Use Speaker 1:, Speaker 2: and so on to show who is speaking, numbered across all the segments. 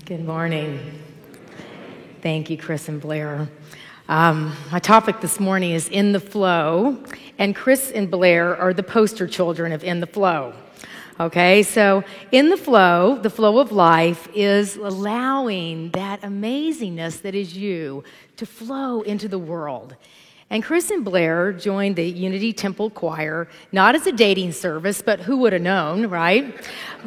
Speaker 1: Good morning. Thank you, Chris and Blair. My topic this morning is In the Flow, and Chris and Blair are the poster children of In the Flow. Okay, so in the flow of life is allowing that amazingness that is you to flow into the world. And Chris and Blair joined the Unity Temple Choir, not as a dating service, but who would have known, right?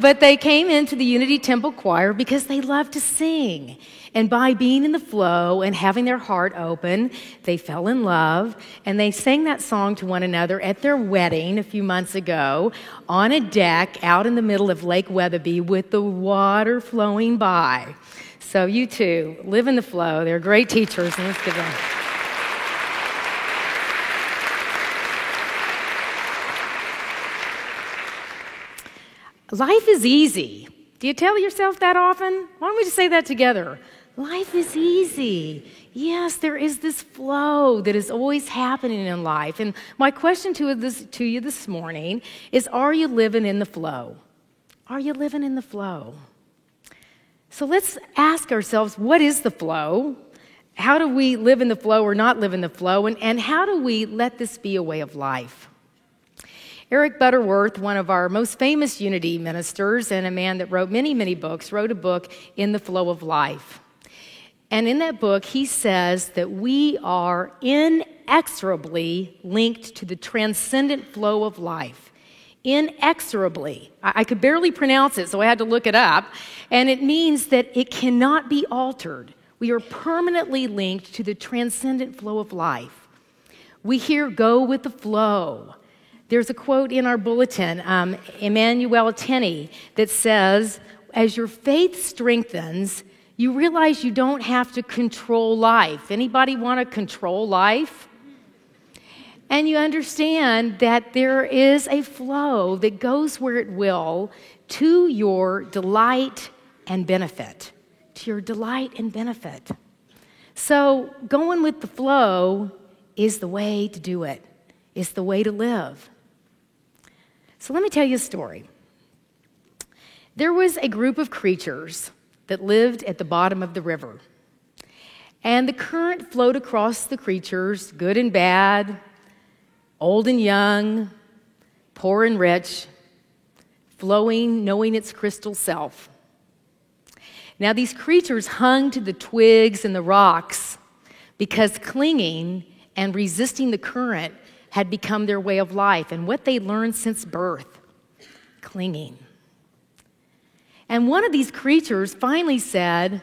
Speaker 1: But they came into the Unity Temple Choir because they love to sing. And by being in the flow and having their heart open, they fell in love, and they sang that song to one another at their wedding a few months ago on a deck out in the middle of Lake Weatherby with the water flowing by. So you too, live in the flow. They're great teachers, and let's give them. Life is easy. Do you tell yourself that often? Why don't we just say that together? Life is easy. Yes, there is this flow that is always happening in life. And my question to you this morning is, are you living in the flow? Are you living in the flow? So let's ask ourselves, what is the flow? How do we live in the flow or not live in the flow? And how do we let this be a way of life? Eric Butterworth, one of our most famous Unity ministers and a man that wrote many, many books, wrote a book, In the Flow of Life. And in that book, he says that we are inexorably linked to the transcendent flow of life. Inexorably. I could barely pronounce it, so I had to look it up. And it means that it cannot be altered. We are permanently linked to the transcendent flow of life. We hear, go with the flow. There's a quote in our bulletin, Emmanuel Tenney, that says, as your faith strengthens, you realize you don't have to control life. Anybody want to control life? And you understand that there is a flow that goes where it will to your delight and benefit. To your delight and benefit. So going with the flow is the way to do it. It's the way to live. So let me tell you a story. There was a group of creatures that lived at the bottom of the river. And the current flowed across the creatures, good and bad, old and young, poor and rich, flowing, knowing its crystal self. Now these creatures hung to the twigs and the rocks because clinging and resisting the current had become their way of life and what they learned since birth, clinging. And one of these creatures finally said,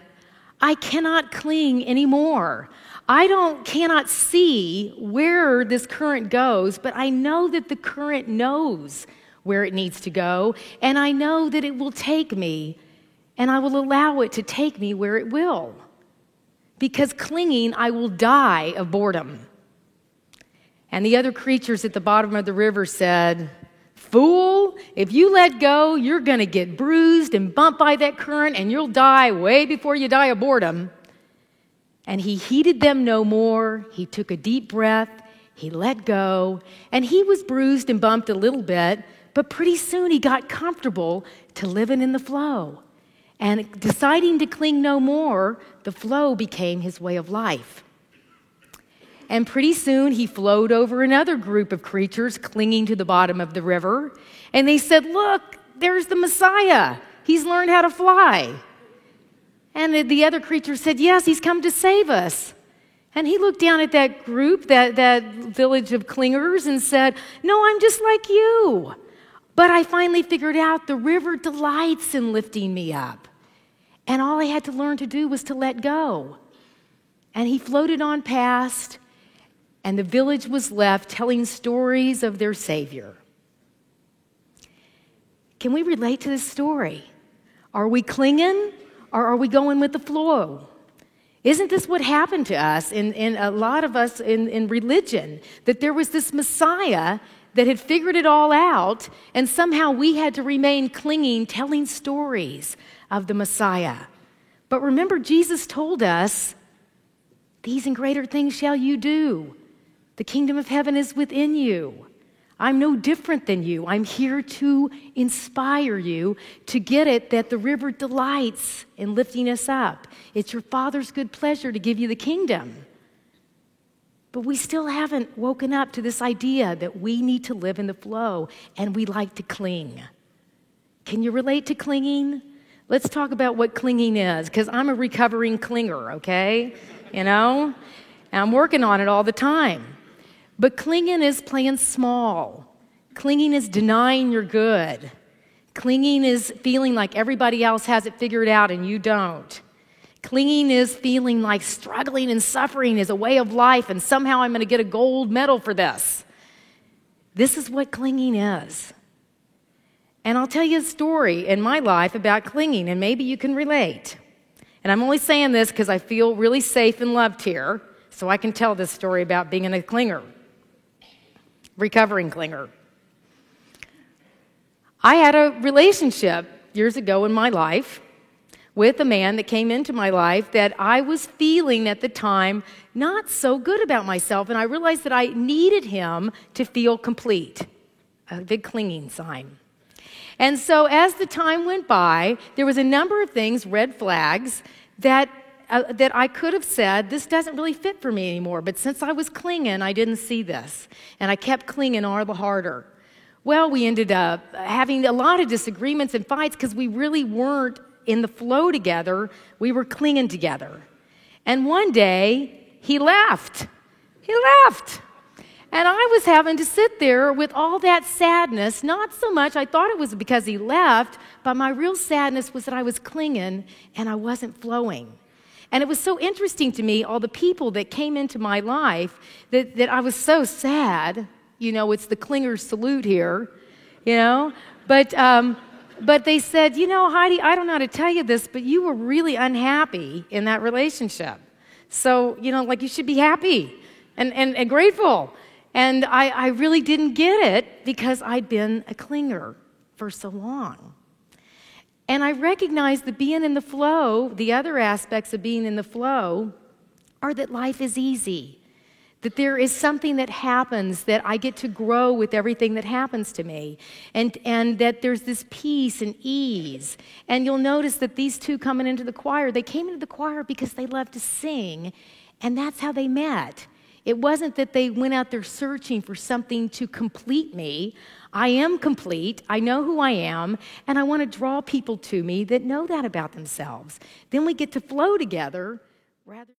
Speaker 1: I cannot cling anymore. I cannot see where this current goes, but I know that the current knows where it needs to go, and I know that it will take me, and I will allow it to take me where it will. Because clinging, I will die of boredom. And the other creatures at the bottom of the river said, fool, if you let go, you're going to get bruised and bumped by that current, and you'll die way before you die of boredom. And he heeded them no more. He took a deep breath. He let go. And he was bruised and bumped a little bit, but pretty soon he got comfortable to living in the flow. And deciding to cling no more, the flow became his way of life. And pretty soon he flowed over another group of creatures clinging to the bottom of the river. And they said, look, there's the Messiah. He's learned how to fly. And the other creature said, yes, he's come to save us. And he looked down at that group, that village of clingers, and said, no, I'm just like you. But I finally figured out the river delights in lifting me up. And all I had to learn to do was to let go. And he floated on past, and the village was left telling stories of their Savior. Can we relate to this story? Are we clinging, or are we going with the flow? Isn't this what happened to us, in a lot of us in religion, that there was this Messiah that had figured it all out, and somehow we had to remain clinging, telling stories of the Messiah. But remember, Jesus told us, these and greater things shall you do. The kingdom of heaven is within you. I'm no different than you. I'm here to inspire you to get it that the river delights in lifting us up. It's your Father's good pleasure to give you the kingdom. But we still haven't woken up to this idea that we need to live in the flow, and we like to cling. Can you relate to clinging? Let's talk about what clinging is, because I'm a recovering clinger, okay? You know? And I'm working on it all the time. But clinging is playing small. Clinging is denying you're good. Clinging is feeling like everybody else has it figured out and you don't. Clinging is feeling like struggling and suffering is a way of life and somehow I'm going to get a gold medal for this. This is what clinging is. And I'll tell you a story in my life about clinging, and maybe you can relate. And I'm only saying this because I feel really safe and loved here, so I can tell this story about being a clinger, recovering clinger. I had a relationship years ago in my life with a man that came into my life that I was feeling at the time not so good about myself, and I realized that I needed him to feel complete, a big clinging sign. And so as the time went by, there was a number of things, red flags, that I could have said, this doesn't really fit for me anymore. But since I was clinging, I didn't see this. And I kept clinging all the harder. Well, we ended up having a lot of disagreements and fights because we really weren't in the flow together. We were clinging together. And one day, he left. He left. And I was having to sit there with all that sadness, not so much, I thought it was because he left, but my real sadness was that I was clinging and I wasn't flowing. And it was so interesting to me, all the people that came into my life, that I was so sad. You know, it's the clinger salute here, you know. But they said, you know, Heidi, I don't know how to tell you this, but you were really unhappy in that relationship. So, you know, like you should be happy and grateful. And I really didn't get it because I'd been a clinger for so long. And I recognized that being in the flow, the other aspects of being in the flow, are that life is easy. That there is something that happens, that I get to grow with everything that happens to me. And that there's this peace and ease. And you'll notice that these two coming into the choir, they came into the choir because they love to sing, and that's how they met. It wasn't that they went out there searching for something to complete me. I am complete. I know who I am, and I want to draw people to me that know that about themselves. Then we get to flow together rather